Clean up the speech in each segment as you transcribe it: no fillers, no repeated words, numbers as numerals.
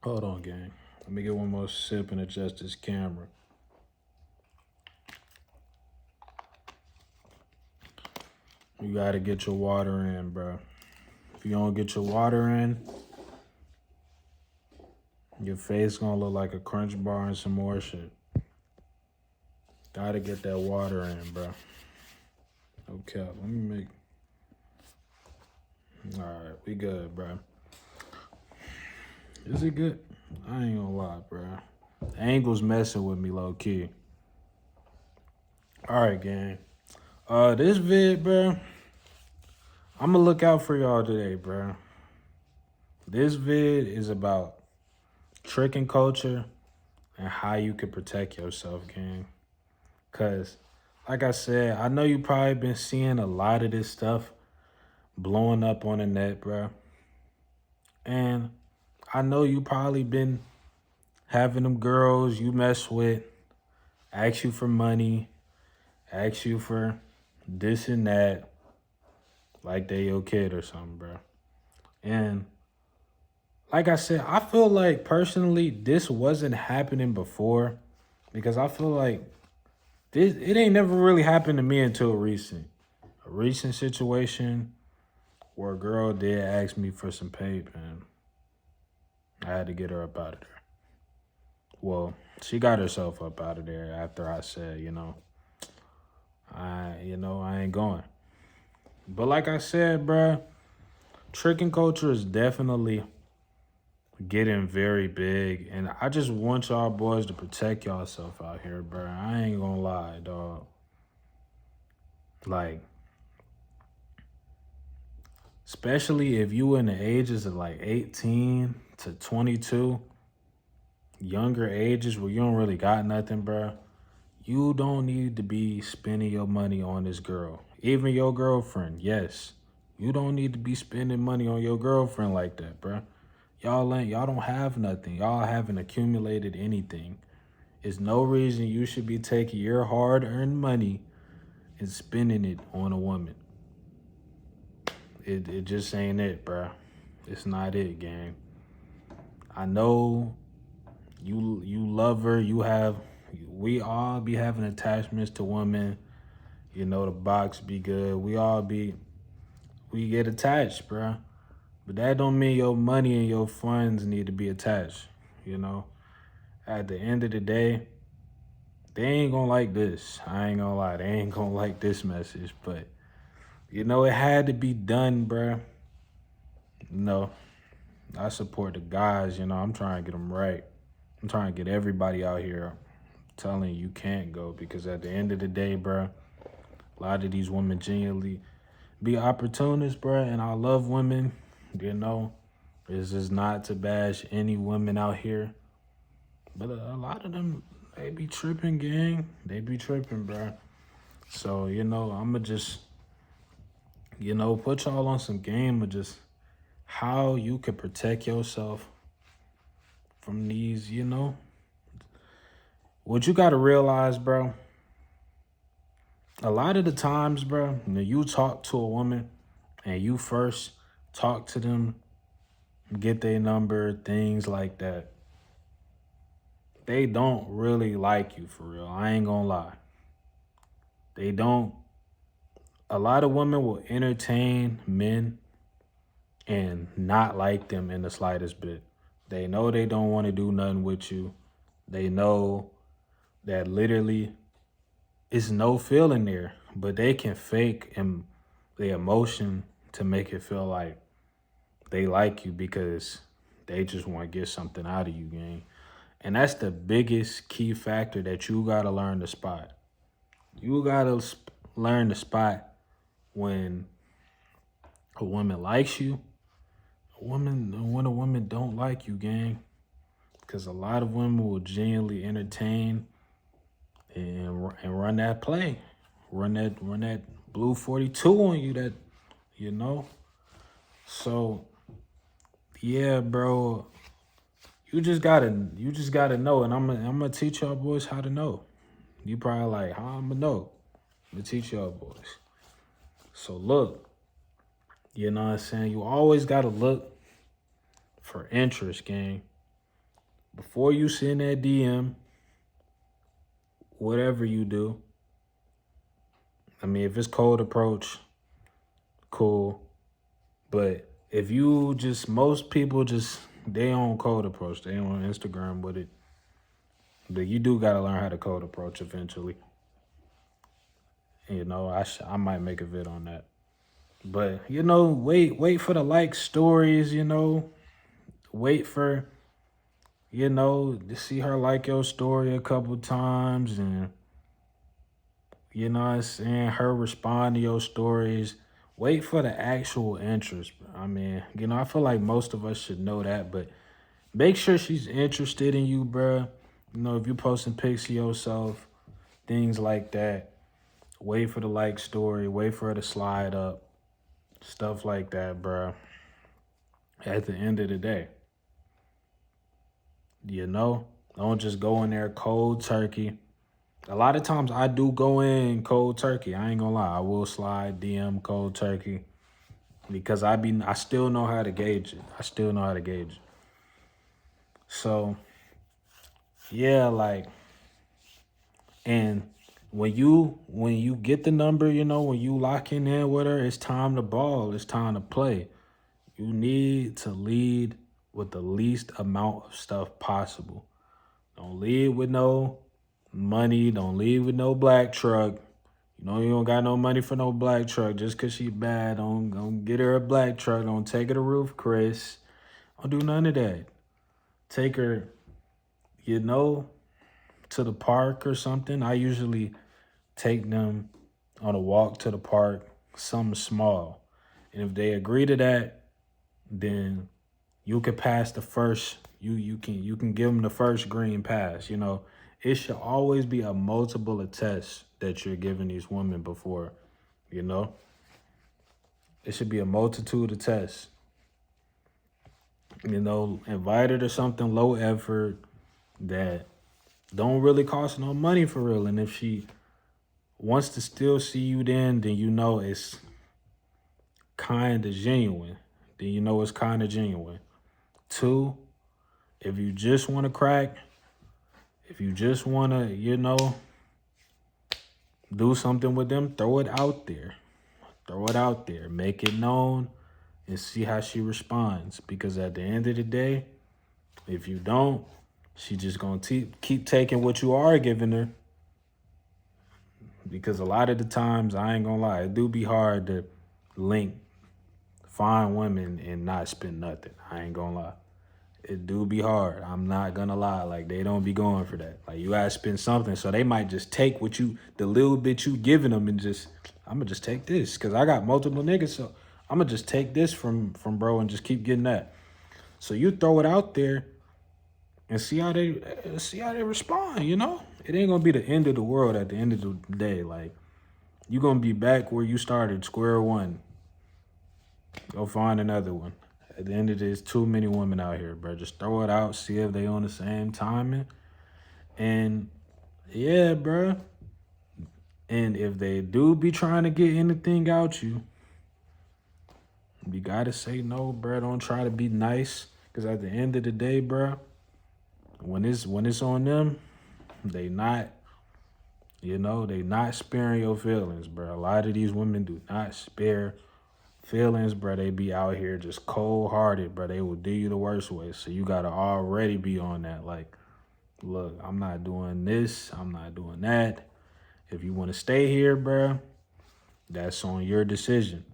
Hold on, gang. Let me get one more sip and adjust this camera. You gotta get your water in, bro. If you don't get your water in, your face gonna look like a Crunch bar and some more shit. Gotta get that water in, bro. Okay, let me make. All right, we good, bro. Is it good? I ain't gonna lie, bro. The angle's messing with me low key. All right, gang. This vid, bro. I'm gonna look out for y'all today, bro. This vid is about tricking culture and how you can protect yourself, gang. Cause, like I said, I know you probably been seeing a lot of this stuff blowing up on the net, bro. And I know you probably been having them girls you mess with ask you for money, ask you for this and that, like they your kid or something, bro. And like I said, I feel like personally this wasn't happening before because I feel like this it ain't never really happened to me until recent. A recent situation where a girl did ask me for some paper and I had to get her up out of there. Well, she got herself up out of there after I said, I ain't going. But like I said, bruh, tricking culture is definitely getting very big. And I just want y'all boys to protect yourself out here, bruh. I ain't gonna lie, dog. Like, especially if you in the ages of like 18 to 22, younger ages where you don't really got nothing, bruh. You don't need to be spending your money on this girl. Even your girlfriend, yes. You don't need to be spending money on your girlfriend like that, bruh. Y'all don't have nothing. Y'all haven't accumulated anything. There's no reason you should be taking your hard-earned money and spending it on a woman. It just ain't it, bruh. It's not it, gang. I know you love her. We all be having attachments to women. The box be good. We get attached, bruh. But that don't mean your money and your funds need to be attached, you know? At the end of the day, they ain't gonna like this. I ain't gonna lie. They ain't gonna like this message. But, it had to be done, bruh. No, I support the guys, I'm trying to get them right. I'm trying to get everybody out here telling you can't go because at the end of the day, bruh, a lot of these women genuinely be opportunists, bruh, and I love women, This is not to bash any women out here, but a lot of them, they be tripping, gang. They be tripping, bruh. So, I'ma just, put y'all on some game of just how you could protect yourself from these, What you gotta realize, bro, a lot of the times, bro, when you talk to a woman and you first talk to them, get their number, things like that, they don't really like you for real. I ain't gonna lie. They don't. A lot of women will entertain men and not like them in the slightest bit. They know they don't want to do nothing with you. They know that literally it's no feeling there, but they can fake the emotion to make it feel like they like you because they just want to get something out of you, gang. And that's the biggest key factor that you got to learn to spot. You got to learn to spot when a woman likes you, when a woman don't like you, gang. Because a lot of women will genuinely entertain and run that play. Run that blue 42 on you that. So yeah, bro. You just gotta know, and I'm gonna teach y'all boys how to know. You probably like, how I'm gonna know? I'm gonna teach y'all boys. So look, you know what I'm saying? You always gotta look for interest, gang. before you send that DM, whatever you do, I mean, if it's cold approach, cool. But if you just, most people just, they on cold approach, they on Instagram with it. But you do got to learn how to cold approach eventually. You know, I might make a vid on that. But you know, wait for the like stories. You know, wait for to see her like your story a couple times, and you know what I'm saying, her respond to your stories. Wait for the actual interest. I mean, I feel like most of us should know that, but make sure she's interested in you, bruh. You know, if you're posting pics of yourself, things like that. Wait for the like story. Wait for her to slide up. Stuff like that, bruh. At the end of the day, don't just go in there cold turkey. A lot of times I do go in cold turkey. I ain't gonna lie. I will slide DM cold turkey because I still know how to gauge it. I still know how to gauge it. So yeah, like, and when you get the number, when you lock in with her, it's time to ball. It's time to play. You need to lead with the least amount of stuff possible. Don't lead with no money. Don't lead with no black truck. You know you don't got no money for no black truck just because she bad. Don't get her a black truck. Don't take her to Roof Chris. Don't do none of that. Take her, to the park or something. I usually take them on a walk to the park, something small. And if they agree to that, then you could pass the first. You can give them the first green pass. It should always be a multiple of tests that you're giving these women before. You know, it should be a multitude of tests. Invite her to something low effort that don't really cost no money for real. And if she wants to still see you, then it's kind of genuine. Then it's kind of genuine. Two, if you just want to crack, if you just want to, do something with them, throw it out there. Throw it out there. Make it known and see how she responds. Because at the end of the day, if you don't, she just going to keep taking what you are giving her. Because a lot of the times, I ain't going to lie, it do be hard to find women and not spend nothing. I ain't going to lie. It do be hard. I'm not gonna lie. Like, they don't be going for that. Like, you gotta spend something. So they might just take the little bit you giving them and I'm gonna just take this. Cause I got multiple niggas. So I'm gonna just take this from bro and just keep getting that. So you throw it out there and see how they respond, It ain't gonna be the end of the world at the end of the day. Like, you gonna be back where you started, square one. Go find another one. At the end of this, too many women out here, bro. Just throw it out, see if they on the same timing. And yeah, bro. And if they do be trying to get anything out you gotta say no, bro. Don't try to be nice. Cause at the end of the day, bro, when it's on them, they not sparing your feelings, bro. A lot of these women do not spare feelings, bro. They be out here just cold-hearted, bro. They will do you the worst way. So you got to already be on that. Like, look, I'm not doing this. I'm not doing that. If you want to stay here, bro, that's on your decision.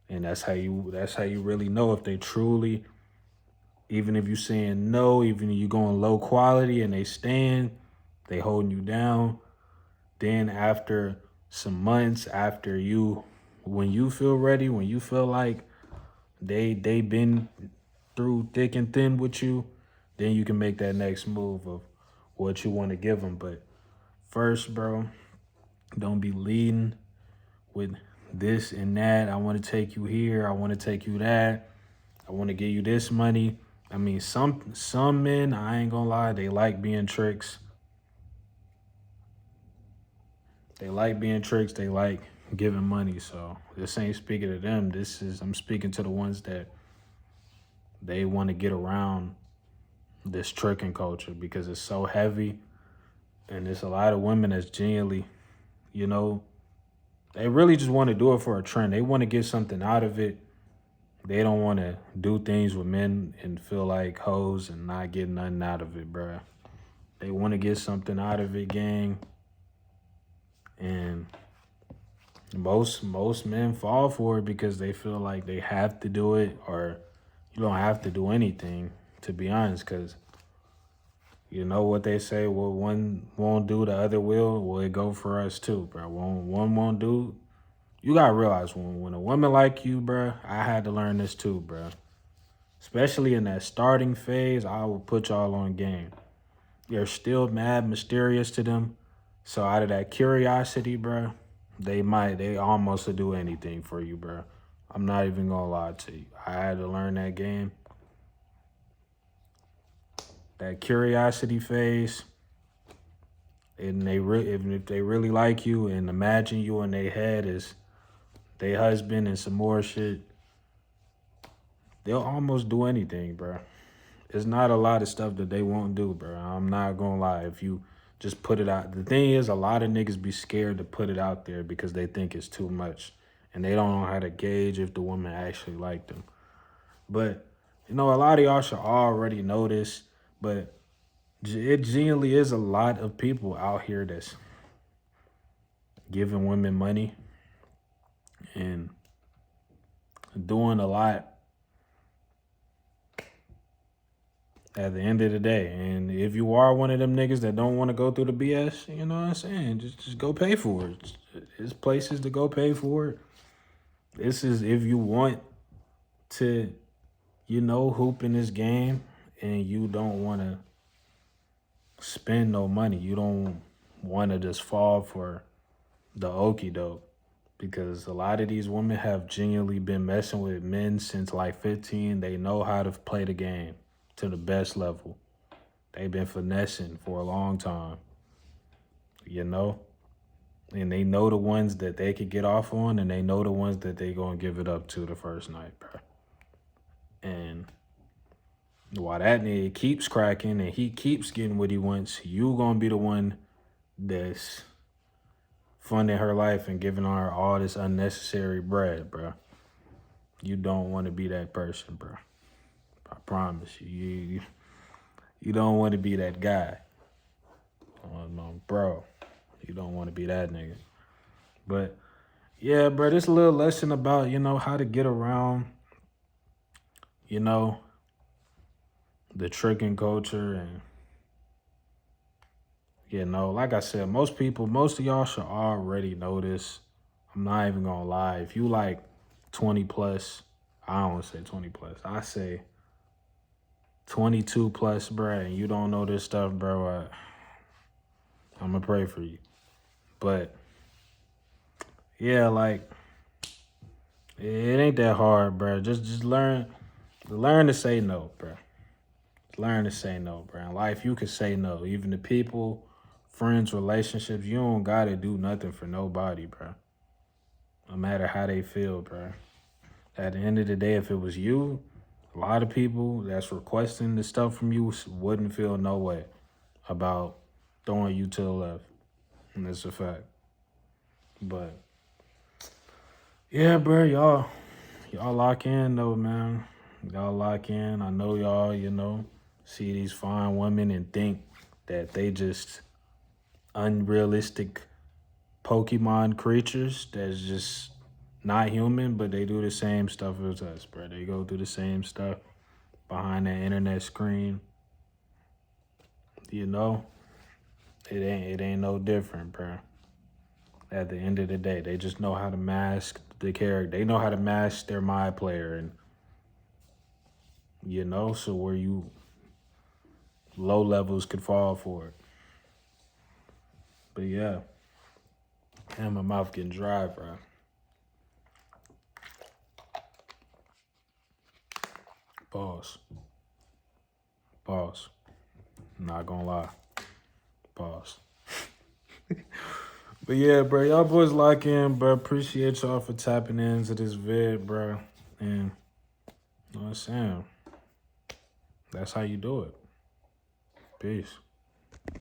And that's how you really know if they truly, even if you saying no, even if you going low quality and they holding you down, then after some months, when you feel ready, when you feel like they been through thick and thin with you, then you can make that next move of what you want to give them. But first, bro, don't be leading with this and that. I want to take you here. I want to take you that. I want to give you this money. I mean, some men, I ain't gonna lie, they like being tricks. They like being tricks. They like giving money. So this ain't speaking to them. I'm speaking to the ones that they want to get around this tricking culture because it's so heavy, and there's a lot of women that's genuinely, you know, they really just want to do it for a trend. They want to get something out of it. They don't want to do things with men and feel like hoes and not get nothing out of it, bruh. They want to get something out of it, gang. And most men fall for it because they feel like they have to do it, or you don't have to do anything, to be honest, because you know what they say, what one won't do, the other will. Well, it go for us too, bro. One won't do. You gotta realize when a woman like you, bro, I had to learn this too, bro. Especially in that starting phase, I will put y'all on game. You're still mad mysterious to them. So out of that curiosity, bro, they almost will do anything for you, bro. I'm not even gonna lie to you. I had to learn that game. That curiosity phase, and if they really like you and imagine you in their head as they husband and some more shit, they'll almost do anything, bro. It's not a lot of stuff that they won't do, bro. I'm not gonna lie. If you just put it out, the thing is, a lot of niggas be scared to put it out there because they think it's too much, and they don't know how to gauge if the woman actually like them. But you know, a lot of y'all should already know this, but it genuinely is a lot of people out here that's giving women money and doing a lot at the end of the day. And if you are one of them niggas that don't want to go through the BS, you know what I'm saying? Just go pay for it. There's places to go pay for it. This is if you want to, hoop in this game and you don't want to spend no money. You don't want to just fall for the okie doke. Because a lot of these women have genuinely been messing with men since like 15. They know how to play the game to the best level. They've been finessing for a long time, you know? And they know the ones that they could get off on, and they know the ones that they gonna give it up to the first night, bro. And while that nigga keeps cracking and he keeps getting what he wants, you gonna be the one that's funding her life and giving her all this unnecessary bread, bro. You don't want to be that person, bro. I promise you. You don't want to be that guy. Oh, no, bro. You don't want to be that nigga. But yeah, bro, this little lesson about, how to get around, you know, the tricking culture. And, like I said, most of y'all should already know this. I'm not even going to lie. If you like 20 plus, I don't want to say 20 plus. I say 22 plus, bro, and you don't know this stuff, bro, I'm going to pray for you. But, yeah, like, it ain't that hard, bro. Just learn to say no, bro. Learn to say no, bro. In life, you can say no. Even to people, friends, relationships, you don't got to do nothing for nobody, bro. No matter how they feel, bro. At the end of the day, if it was you, a lot of people that's requesting the stuff from you wouldn't feel no way about throwing you to the left. And that's a fact. But, yeah, bro, y'all lock in, though, man. Y'all lock in. I know y'all, see these fine women and think that they just unrealistic Pokemon creatures that's just not human, but they do the same stuff as us, bro. They go through the same stuff behind that internet screen. It ain't no different, bro. At the end of the day, they just know how to mask the character. They know how to mask their my player, and so where you low levels could fall for it. But yeah, and my mouth getting dry, bro. Pause. I'm not gonna lie. Pause. But yeah, bro, y'all boys lock in, bro. Appreciate y'all for tapping into this vid, bro. And you know what I'm saying? That's how you do it. Peace.